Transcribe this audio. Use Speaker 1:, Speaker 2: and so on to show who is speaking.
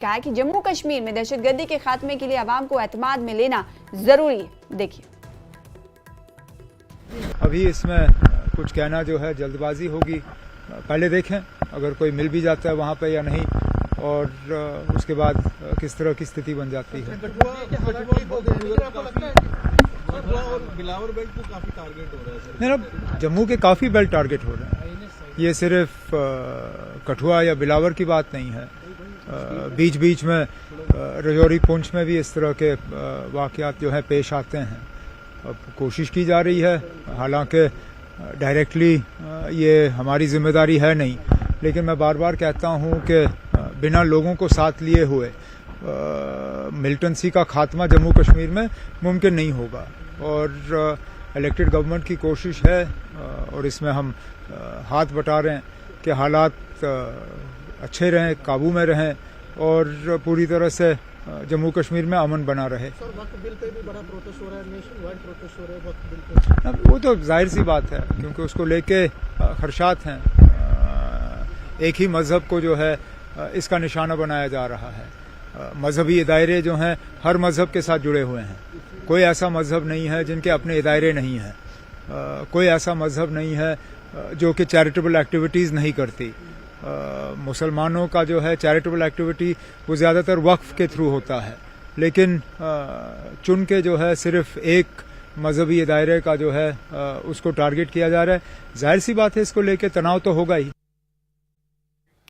Speaker 1: کہا کہ جموں کشمیر میں دہشت گردی کے خاتمے کے لیے عوام کو اعتماد میں لینا ضروری ہے. دیکھیے
Speaker 2: ابھی اس میں کچھ کہنا جو ہے جلد بازی ہوگی. پہلے دیکھیں اگر کوئی مل بھی جاتا ہے وہاں پہ یا نہیں، اور اس کے بعد کس طرح کی استھتی بن جاتی ہے. میرا جموں کے کافی بیلٹ ٹارگٹ ہو رہے ہیں. یہ صرف کٹھوا یا بلاور کی بات نہیں ہے. بیچ بیچ میں رجوری پونچھ میں بھی اس طرح کے واقعات جو ہیں پیش آتے ہیں. اب کوشش کی جا رہی ہے، حالانکہ ڈائریکٹلی یہ ہماری ذمہ داری ہے نہیں، لیکن میں بار بار کہتا ہوں کہ بنا لوگوں کو ساتھ لیے ہوئے ملیٹنسی کا خاتمہ جموں کشمیر میں ممکن نہیں ہوگا. اور الیکٹڈ گورنمنٹ کی کوشش ہے اور اس میں ہم ہاتھ بٹا رہے ہیں کہ حالات اچھے رہیں، قابو میں رہیں اور پوری طرح سے جموں کشمیر میں امن بنا رہے. وہ تو ظاہر سی بات ہے، کیونکہ اس کو لے کے خدشات ہیں. ایک ہی مذہب کو جو ہے اس کا نشانہ بنایا جا رہا ہے. مذہبی ادارے جو ہیں ہر مذہب کے ساتھ جڑے ہوئے ہیں. کوئی ایسا مذہب نہیں ہے جن کے اپنے ادارے نہیں ہیں. کوئی ایسا مذہب نہیں ہے جو کہ چیریٹیبل ایکٹیویٹیز نہیں کرتی. مسلمانوں کا جو ہے چیریٹیبل ایکٹیویٹی وہ زیادہ تر وقف کے تھرو ہوتا ہے، لیکن چن کے جو ہے صرف ایک مذہبی ادارے کا جو ہے اس کو ٹارگٹ کیا جا رہا ہے. ظاہر سی بات ہے اس کو لے کے تناؤ تو ہوگا ہی.